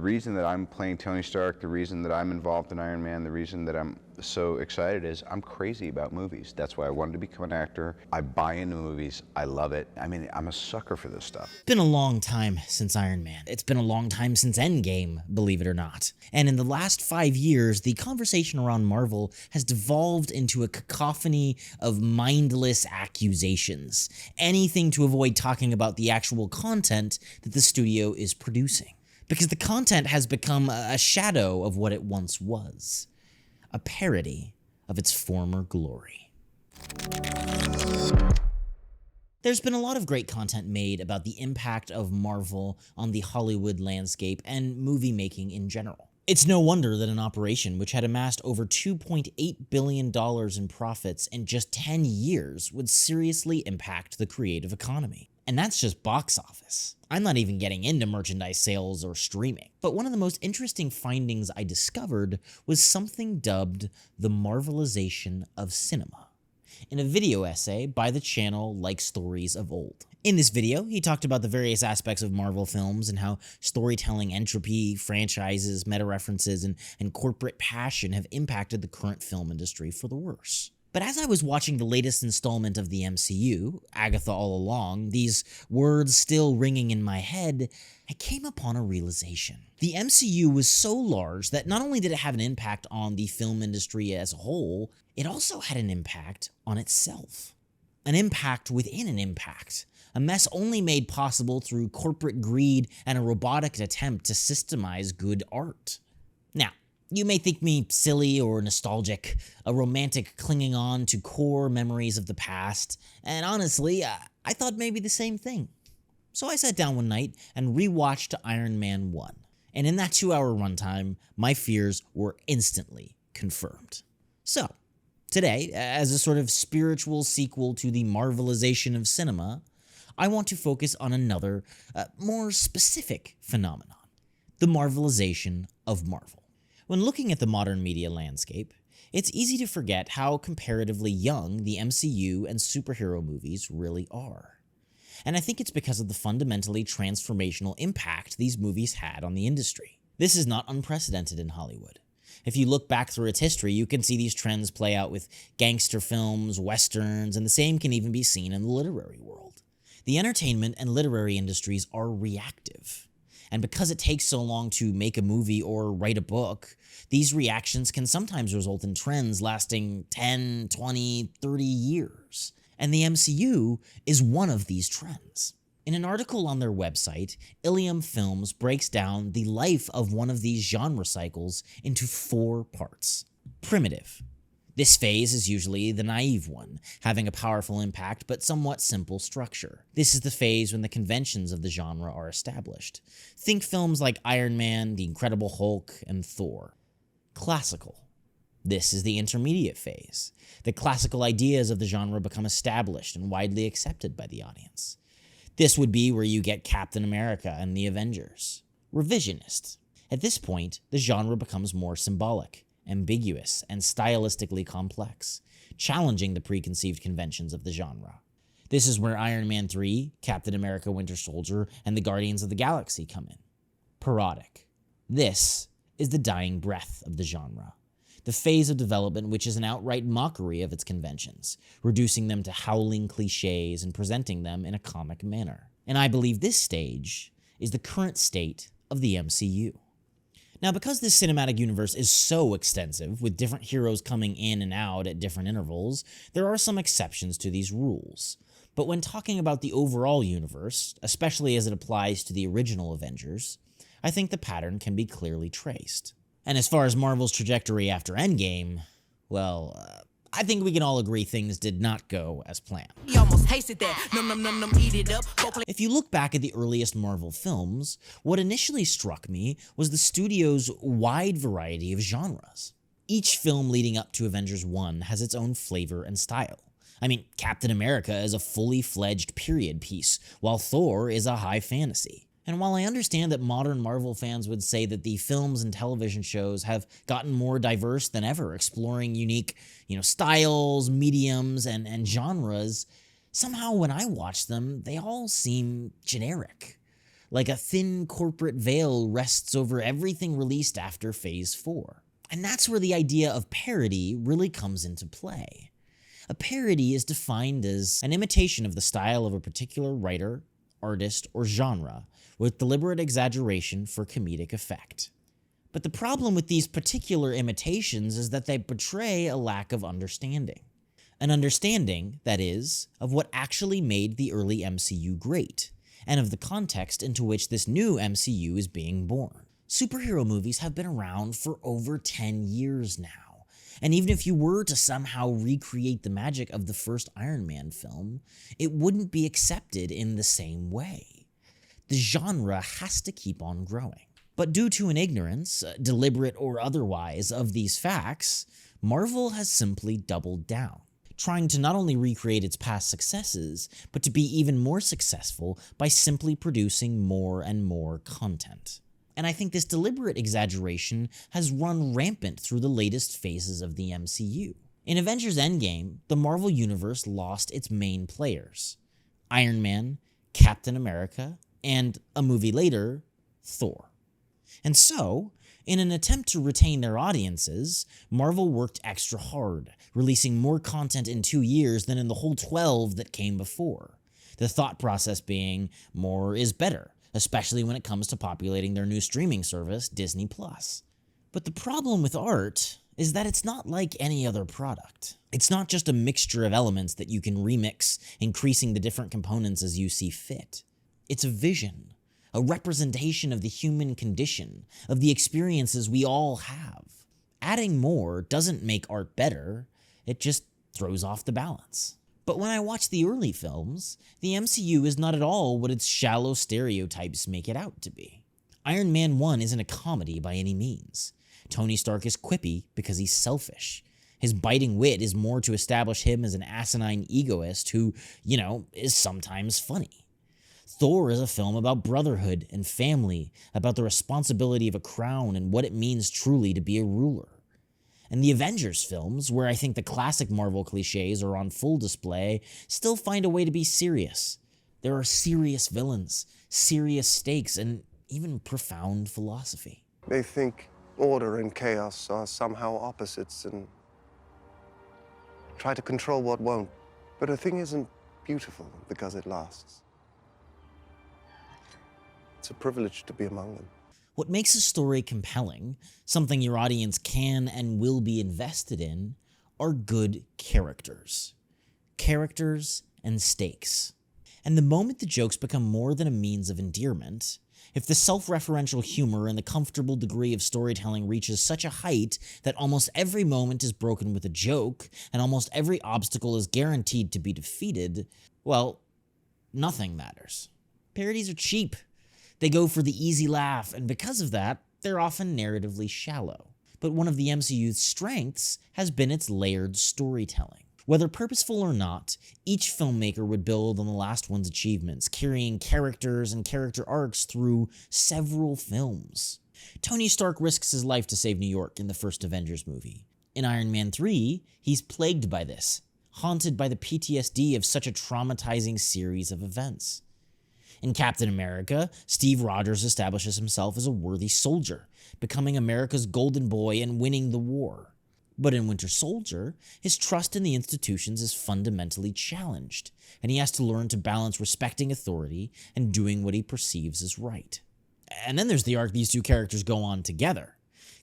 reason that I'm playing Tony Stark, the reason that I'm involved in Iron Man, the reason that I'm so excited is I'm crazy about movies. That's why I wanted to become an actor. I buy into movies. I love it. I mean, I'm a sucker for this stuff. It's been a long time since Iron Man. It's been a long time since Endgame, believe it or not. And in the last 5 years, the conversation around Marvel has devolved into a cacophony of mindless accusations. Anything to avoid talking about the actual content that the studio is producing. Because the content has become a shadow of what it once was. A parody of its former glory. There's been a lot of great content made about the impact of Marvel on the Hollywood landscape and movie making in general. It's no wonder that an operation which had amassed over $2.8 billion in profits in just 10 years would seriously impact the creative economy. And that's just box office. I'm not even getting into merchandise sales or streaming. But one of the most interesting findings I discovered was something dubbed the Marvelization of cinema, in a video essay by the channel Like Stories of Old. In this video, he talked about the various aspects of Marvel films and how storytelling entropy, franchises, meta-references, and corporate passion have impacted the current film industry for the worse. But as I was watching the latest installment of the MCU, Agatha All Along, these words still ringing in my head, I came upon a realization. The MCU was so large that not only did it have an impact on the film industry as a whole, it also had an impact on itself. An impact within an impact. A mess only made possible through corporate greed and a robotic attempt to systemize good art. Now, you may think me silly or nostalgic, a romantic clinging on to core memories of the past, and honestly, I thought maybe the same thing. So I sat down one night and rewatched Iron Man 1, and in that 2-hour runtime, my fears were instantly confirmed. So, today, as a sort of spiritual sequel to the Marvelization of cinema, I want to focus on another, more specific phenomenon, the Marvelization of Marvel. When looking at the modern media landscape, it's easy to forget how comparatively young the MCU and superhero movies really are. And I think it's because of the fundamentally transformational impact these movies had on the industry. This is not unprecedented in Hollywood. If you look back through its history, you can see these trends play out with gangster films, westerns, and the same can even be seen in the literary world. The entertainment and literary industries are reactive. And because it takes so long to make a movie or write a book, these reactions can sometimes result in trends lasting 10, 20, 30 years. And the MCU is one of these trends. In an article on their website, Ilium Films breaks down the life of one of these genre cycles into 4 parts. Primitive. This phase is usually the naive one, having a powerful impact but somewhat simple structure. This is the phase when the conventions of the genre are established. Think films like Iron Man, The Incredible Hulk, and Thor. Classical. This is the intermediate phase. The classical ideas of the genre become established and widely accepted by the audience. This would be where you get Captain America and the Avengers. Revisionist. At this point, the genre becomes more symbolic, ambiguous, and stylistically complex, challenging the preconceived conventions of the genre. This is where Iron Man 3, Captain America Winter Soldier, and the Guardians of the Galaxy come in. Parodic. This is the dying breath of the genre, the phase of development which is an outright mockery of its conventions, reducing them to howling cliches and presenting them in a comic manner. And I believe this stage is the current state of the MCU. Now, because this cinematic universe is so extensive, with different heroes coming in and out at different intervals, there are some exceptions to these rules. But when talking about the overall universe, especially as it applies to the original Avengers, I think the pattern can be clearly traced. And as far as Marvel's trajectory after Endgame, well, I think we can all agree things did not go as planned. He almost tasted that. Num, eat it up. If you look back at the earliest Marvel films, what initially struck me was the studio's wide variety of genres. Each film leading up to Avengers 1 has its own flavor and style. I mean, Captain America is a fully fledged period piece, while Thor is a high fantasy. And while I understand that modern Marvel fans would say that the films and television shows have gotten more diverse than ever, exploring unique, styles, mediums, and genres, somehow when I watch them, they all seem generic. like a thin corporate veil rests over everything released after Phase 4. And that's where the idea of parody really comes into play. A parody is defined as an imitation of the style of a particular writer, artist, or genre, with deliberate exaggeration for comedic effect. But the problem with these particular imitations is that they betray a lack of understanding. An understanding, that is, of what actually made the early MCU great, and of the context into which this new MCU is being born. Superhero movies have been around for over 10 years now, and even if you were to somehow recreate the magic of the first Iron Man film, it wouldn't be accepted in the same way. The genre has to keep on growing. But due to an ignorance, deliberate or otherwise, of these facts, Marvel has simply doubled down, trying to not only recreate its past successes, but to be even more successful by simply producing more and more content. And I think this deliberate exaggeration has run rampant through the latest phases of the MCU. In Avengers Endgame, the Marvel Universe lost its main players: Iron Man, Captain America, and a movie later, Thor. And so, in an attempt to retain their audiences, Marvel worked extra hard, releasing more content in 2 years than in the whole 12 that came before. The thought process being, more is better, especially when it comes to populating their new streaming service, Disney+. But the problem with art is that it's not like any other product. It's not just a mixture of elements that you can remix, increasing the different components as you see fit. It's a vision, a representation of the human condition, of the experiences we all have. Adding more doesn't make art better, it just throws off the balance. But when I watch the early films, the MCU is not at all what its shallow stereotypes make it out to be. Iron Man 1 isn't a comedy by any means. Tony Stark is quippy because he's selfish. His biting wit is more to establish him as an asinine egoist who, is sometimes funny. Thor is a film about brotherhood and family, about the responsibility of a crown and what it means truly to be a ruler. And the Avengers films, where I think the classic Marvel cliches are on full display, still find a way to be serious. There are serious villains, serious stakes, and even profound philosophy. They think order and chaos are somehow opposites and try to control what won't. But a thing isn't beautiful because it lasts. It's a privilege to be among them. What makes a story compelling, something your audience can and will be invested in, are good characters. Characters and stakes. And the moment the jokes become more than a means of endearment, if the self-referential humor and the comfortable degree of storytelling reaches such a height that almost every moment is broken with a joke, and almost every obstacle is guaranteed to be defeated, well, nothing matters. Parodies are cheap. They go for the easy laugh, and because of that, they're often narratively shallow. But one of the MCU's strengths has been its layered storytelling. Whether purposeful or not, each filmmaker would build on the last one's achievements, carrying characters and character arcs through several films. Tony Stark risks his life to save New York in the first Avengers movie. In Iron Man 3, he's plagued by this, haunted by the PTSD of such a traumatizing series of events. In Captain America, Steve Rogers establishes himself as a worthy soldier, becoming America's golden boy and winning the war. But in Winter Soldier, his trust in the institutions is fundamentally challenged, and he has to learn to balance respecting authority and doing what he perceives as right. And then there's the arc these two characters go on together,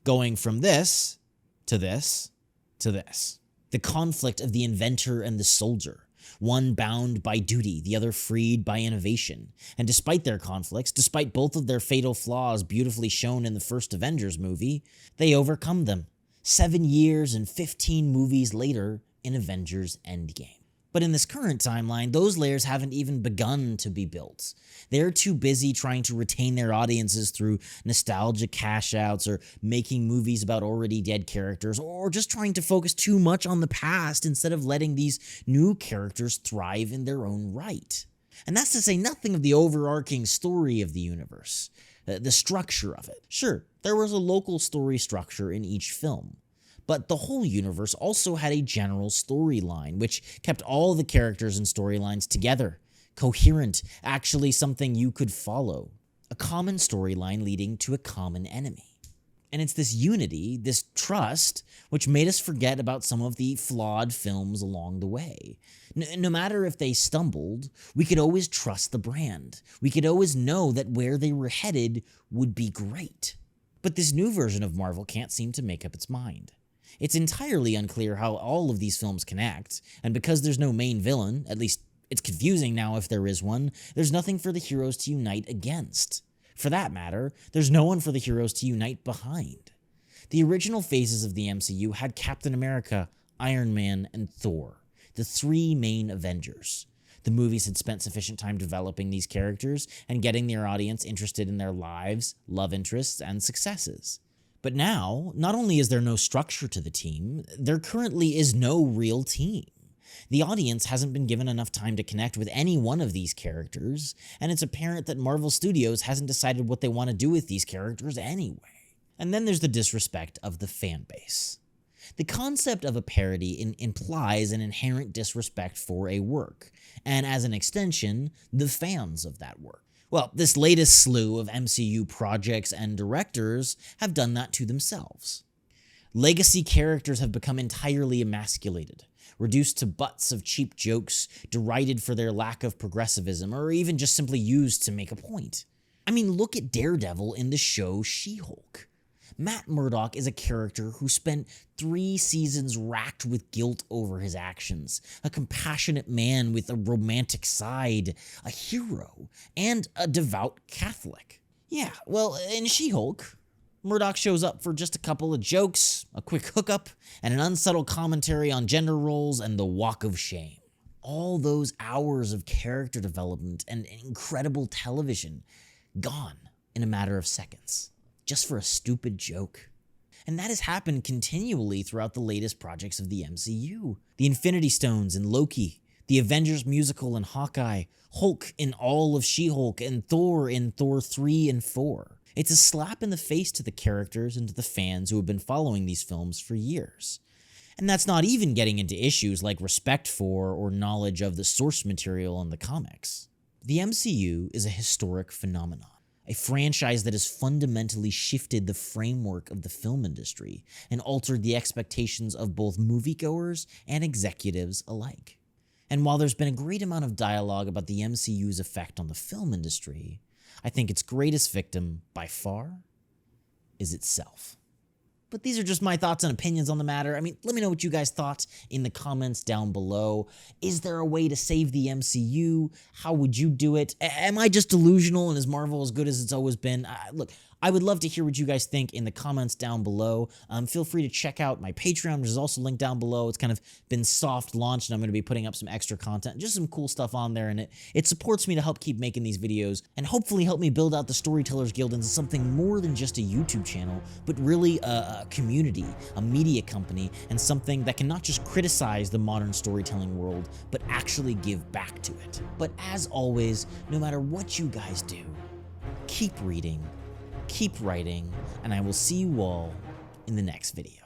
going from this to this to this. The conflict of the inventor and the soldier. One bound by duty, the other freed by innovation. And despite their conflicts, despite both of their fatal flaws beautifully shown in the first Avengers movie, they overcome them. 7 years and 15 movies later in Avengers Endgame. But in this current timeline, those layers haven't even begun to be built. They're too busy trying to retain their audiences through nostalgia cash-outs or making movies about already dead characters, or just trying to focus too much on the past instead of letting these new characters thrive in their own right. And that's to say nothing of the overarching story of the universe, the structure of it. Sure, there was a local story structure in each film, but the whole universe also had a general storyline, which kept all the characters and storylines together, coherent, actually something you could follow. a common storyline leading to a common enemy. And it's this unity, this trust, which made us forget about some of the flawed films along the way. No matter if they stumbled, we could always trust the brand. We could always know that where they were headed would be great. But this new version of Marvel can't seem to make up its mind. It's entirely unclear how all of these films connect, and because there's no main villain, at least it's confusing now if there is one, there's nothing for the heroes to unite against. For that matter, there's no one for the heroes to unite behind. The original phases of the MCU had Captain America, Iron Man, and Thor, the three main Avengers. The movies had spent sufficient time developing these characters and getting their audience interested in their lives, love interests, and successes. But now, not only is there no structure to the team, there currently is no real team. The audience hasn't been given enough time to connect with any one of these characters, and it's apparent that Marvel Studios hasn't decided what they want to do with these characters anyway. And then there's the disrespect of the fan base. The concept of a parody implies an inherent disrespect for a work, and as an extension, the fans of that work. Well, this latest slew of MCU projects and directors have done that to themselves. Legacy characters have become entirely emasculated, reduced to butts of cheap jokes, derided for their lack of progressivism, or even just simply used to make a point. I mean, look at Daredevil in the show She-Hulk. Matt Murdock is a character who spent 3 seasons racked with guilt over his actions, a compassionate man with a romantic side, a hero, and a devout Catholic. Yeah, well, in She-Hulk, Murdock shows up for just a couple of jokes, a quick hookup, and an unsubtle commentary on gender roles and the walk of shame. All those hours of character development and incredible television gone in a matter of seconds, just for a stupid joke. And that has happened continually throughout the latest projects of the MCU. The Infinity Stones in Loki, the Avengers musical in Hawkeye, Hulk in all of She-Hulk, and Thor in Thor 3 and 4. It's a slap in the face to the characters and to the fans who have been following these films for years. And that's not even getting into issues like respect for or knowledge of the source material in the comics. The MCU is a historic phenomenon, a franchise that has fundamentally shifted the framework of the film industry and altered the expectations of both moviegoers and executives alike. And while there's been a great amount of dialogue about the MCU's effect on the film industry, I think its greatest victim, by far, is itself. But these are just my thoughts and opinions on the matter. I mean, let me know what you guys thought in the comments down below. Is there a way to save the MCU? How would you do it? Am I just delusional and is Marvel as good as it's always been? Look, I would love to hear what you guys think in the comments down below. Feel free to check out my Patreon, which is also linked down below. It's kind of been soft launched, and I'm going to be putting up some extra content, just some cool stuff on there, and it supports me to help keep making these videos and hopefully help me build out the Storytellers Guild into something more than just a YouTube channel, but really a community, a media company, and something that can not just criticize the modern storytelling world, but actually give back to it. But as always, no matter what you guys do, keep reading, keep writing, and I will see you all in the next video.